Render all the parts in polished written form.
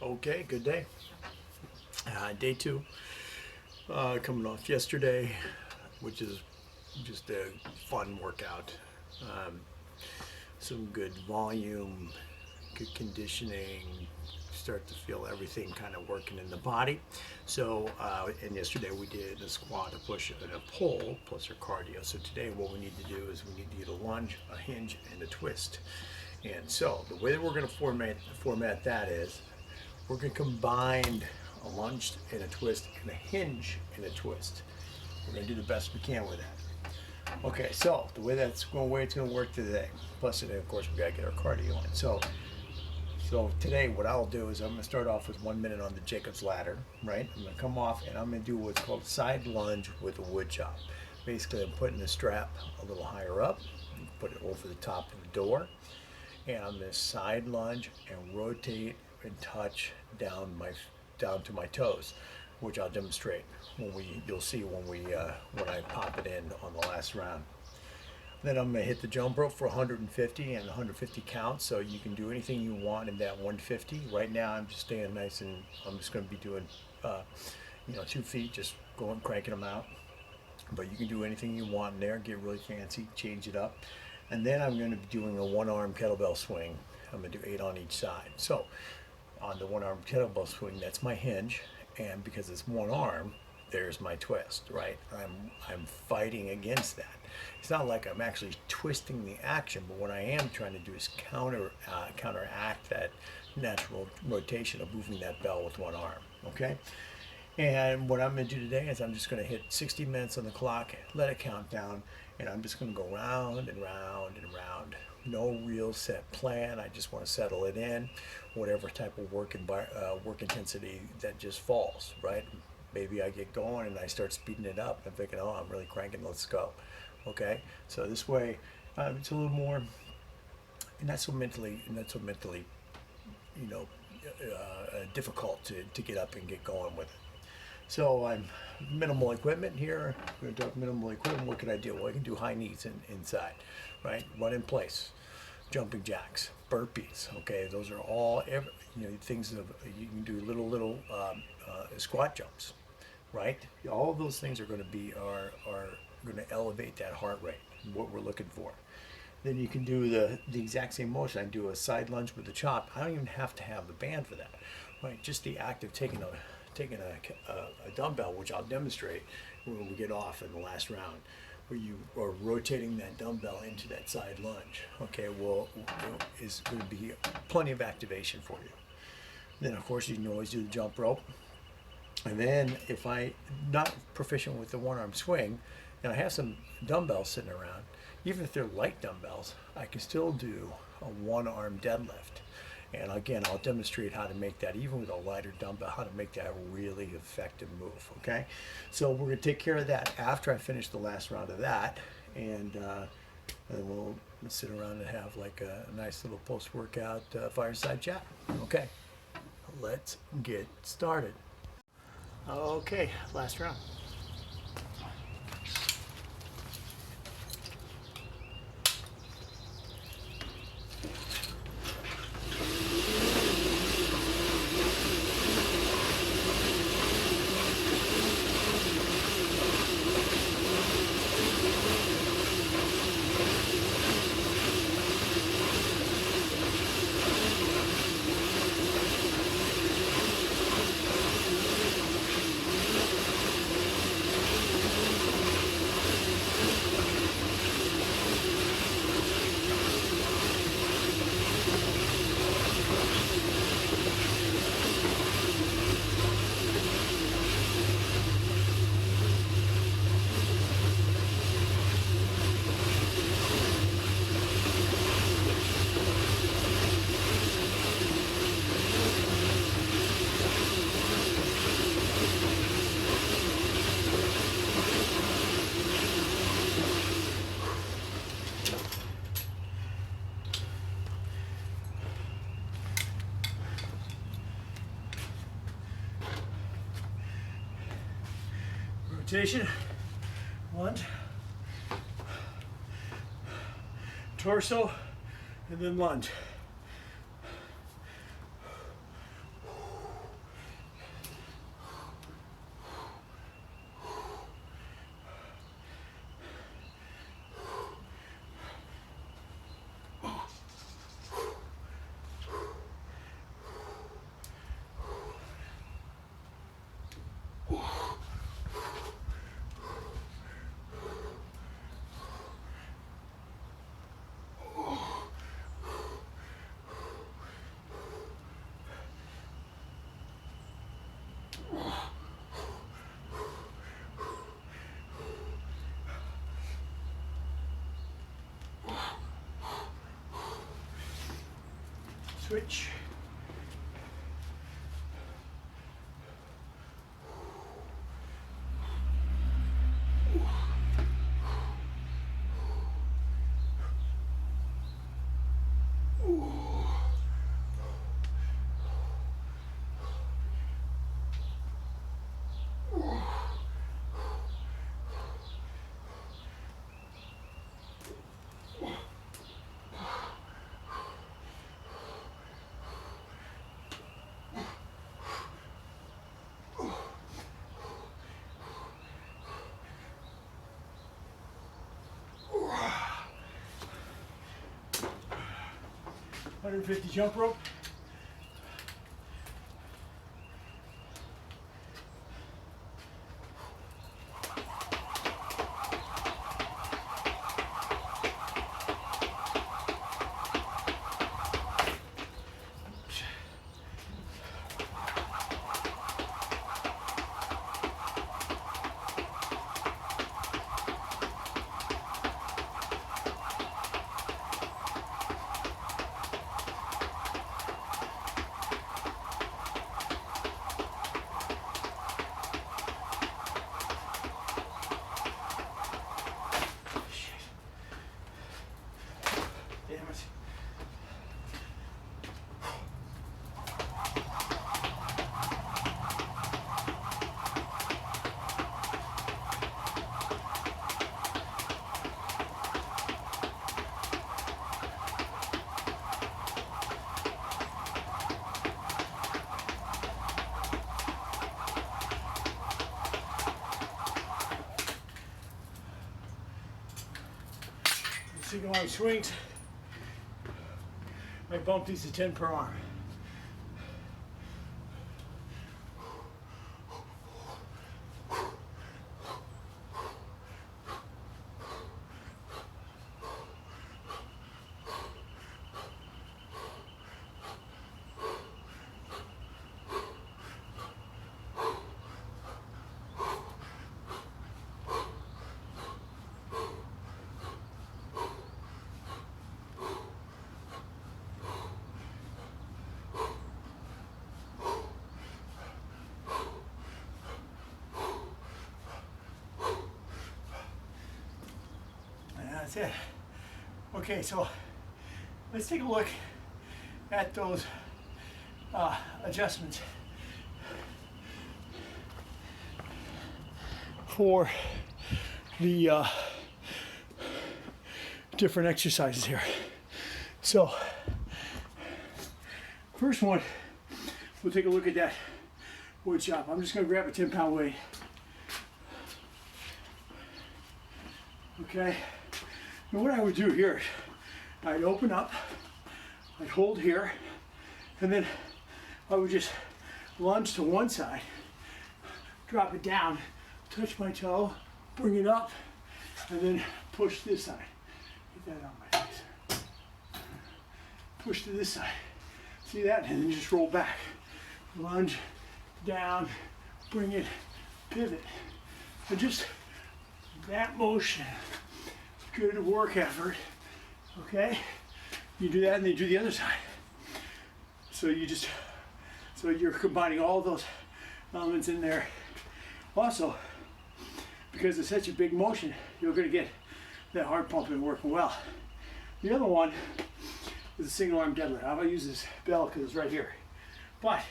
Okay, good day. Day two, coming off yesterday, which is just a fun workout. Um, some good volume, good conditioning. Start to feel everything kind of working in the body. So, and yesterday we did a squat, a push, and a pull plus our cardio. So today, what we need to do is we need to get a lunge, a hinge, and a twist. And so the way that we're going to format that is we're going to combine a lunge and a twist and a hinge and a twist. We're going to do the best we can with that. Okay, so the way it's going to work today. Plus, of course, we got to get our cardio on. So today, what I'll do is I'm going to start off with 1 minute on the Jacob's ladder, right? I'm going to come off and I'm going to do what's called side lunge with a wood chop. Basically, I'm putting the strap a little higher up, put it over the top of the door, and I'm going to side lunge and rotate and touch down to my toes, which I'll demonstrate you'll see when I pop it in on the last round. Then I'm going to hit the jump rope for 150 and 150 counts, so you can do anything you want in that 150. Right now I'm just staying nice, and I'm just going to be doing 2 feet, just going cranking them out. But you can do anything you want in there, get really fancy, change it up. And then I'm going to be doing a one-arm kettlebell swing. I'm going to do 8 on each side. So on the one-arm kettlebell swing, that's my hinge, and because it's one arm, there's my twist, right? I'm fighting against that. It's not like I'm actually twisting the action, but what I am trying to do is counteract that natural rotation of moving that bell with one arm, okay? And what I'm going to do today is I'm just going to hit 60 minutes on the clock, let it count down, and I'm just going to go round and round and round. No real set plan. I just want to settle it in, whatever type of work intensity that just falls, right? Maybe I get going and I start speeding it up. I'm thinking, oh, I'm really cranking. Let's go. Okay. So this way, it's a little more, not so mentally, difficult to get up and get going with it. So I'm minimal equipment here. We're going to talk minimal equipment. What can I do? Well, I can do high knees inside, right? Run in place, jumping jacks, burpees. Okay, those are all things that you can do. Little squat jumps, right? All of those things are going to going to elevate that heart rate. What we're looking for. Then you can do the exact same motion. I can do a side lunge with the chop. I don't even have to have the band for that, right? Just the act of taking a dumbbell, which I'll demonstrate when we get off in the last round, where you are rotating that dumbbell into that side lunge. Okay, is going to be plenty of activation for you. Then, of course, you can always do the jump rope. And then, if I'm not proficient with the one-arm swing, and I have some dumbbells sitting around, even if they're light dumbbells, I can still do a one-arm deadlift. And again, I'll demonstrate how to make that, even with a lighter dumbbell, how to make that a really effective move, okay? So we're going to take care of that after I finish the last round of that, and then we'll sit around and have like a nice little post-workout fireside chat. Okay, let's get started. Okay, last round. Rotation, lunge, torso, and then lunge. Switch. $150 jump rope. Single arm swings. I bump these to 10 per arm. That's it. Okay, so let's take a look at those adjustments for the different exercises here. So, first one, we'll take a look at that wood chop. I'm just going to grab a 10-pound weight. Okay. Now what I would do here, I'd open up, I'd hold here, and then I would just lunge to one side, drop it down, touch my toe, bring it up, and then push this side. Get that on my face. Push to this side. See that? And then just roll back. Lunge, down, bring it, pivot. And just that motion. Good work effort, okay? You do that and then you do the other side. So you're combining all those elements in there. Also, because it's such a big motion, you're gonna get that heart pumping working well. The other one is a single arm deadlift. I'm gonna use this bell because it's right here. But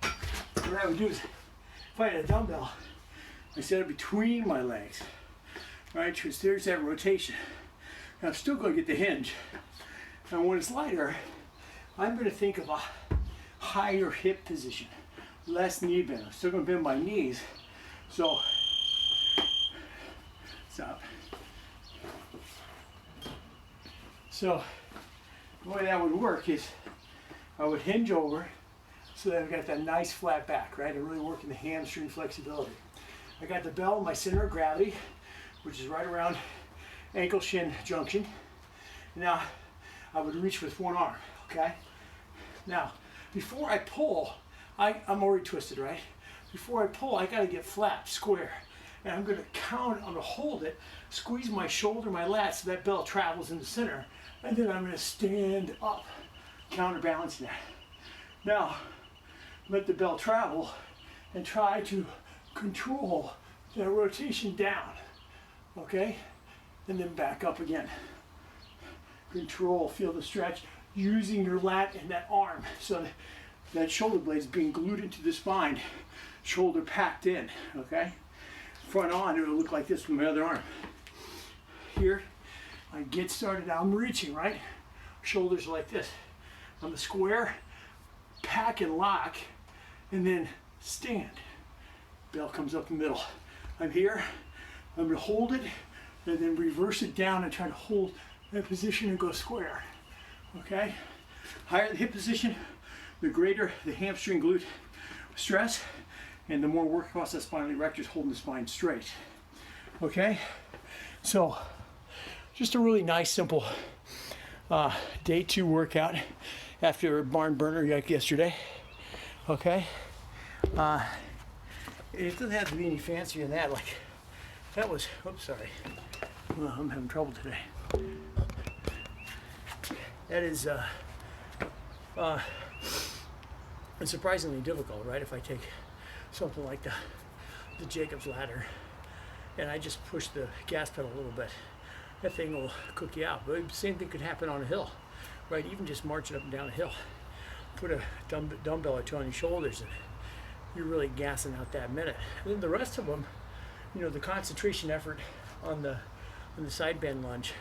what I would do is, if I had a dumbbell, I set it between my legs. Right, because there's that rotation. And I'm still going to get the hinge. And when it's lighter, I'm going to think of a higher hip position, less knee bend. I'm still going to bend my knees. So, stop. So, the way that would work is I would hinge over so that I've got that nice flat back, right? I'm really working the hamstring flexibility. I got the bell in my center of gravity, which is right around ankle shin junction. Now, I would reach with one arm, okay? Now, before I pull, I'm already twisted, right? Before I pull, I gotta get flat, square. And I'm gonna I'm gonna hold it, squeeze my shoulder, my lats, so that bell travels in the center. And then I'm gonna stand up counterbalance that. Now, let the bell travel and try to control that rotation down, okay? And then back up again. Control, feel the stretch, using your lat and that arm so that shoulder blade is being glued into the spine, shoulder packed in, okay? Front on, it'll look like this with my other arm. Here, I get started, I'm reaching, right? Shoulders like this. I'm a square, pack and lock, and then stand. Bell comes up the middle. I'm here, I'm gonna hold it, and then reverse it down and try to hold that position and go square, okay? Higher the hip position, the greater the hamstring glute stress, and the more work across that spinal erectors holding the spine straight, okay? So, just a really nice, simple day 2 workout after a barn burner like yesterday, okay? It doesn't have to be any fancier than that. Like, that was, oops, sorry. Well, I'm having trouble today. That is it's surprisingly difficult, right? If I take something like the Jacob's ladder and I just push the gas pedal a little bit, that thing will cook you out. But the same thing could happen on a hill, right? Even just marching up and down a hill. Put a dumbbell or two on your shoulders and you're really gassing out that minute. And then the rest of them, you know, the concentration effort on the side bend lunge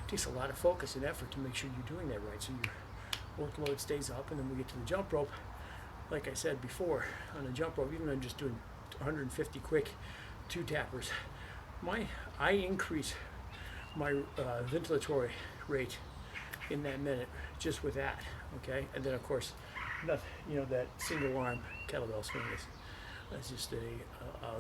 takes a lot of focus and effort to make sure you're doing that right, so your workload stays up. And then we get to the jump rope. Like I said before, on the jump rope, even though I'm just doing 150 quick 2-tappers, I increase my ventilatory rate in that minute just with that, okay? And then of course, you know, that single arm kettlebell swing is just a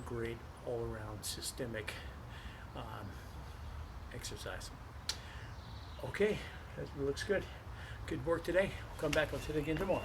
great all-around systemic exercise. Okay, that looks good. Good work today. We'll come back with it again tomorrow.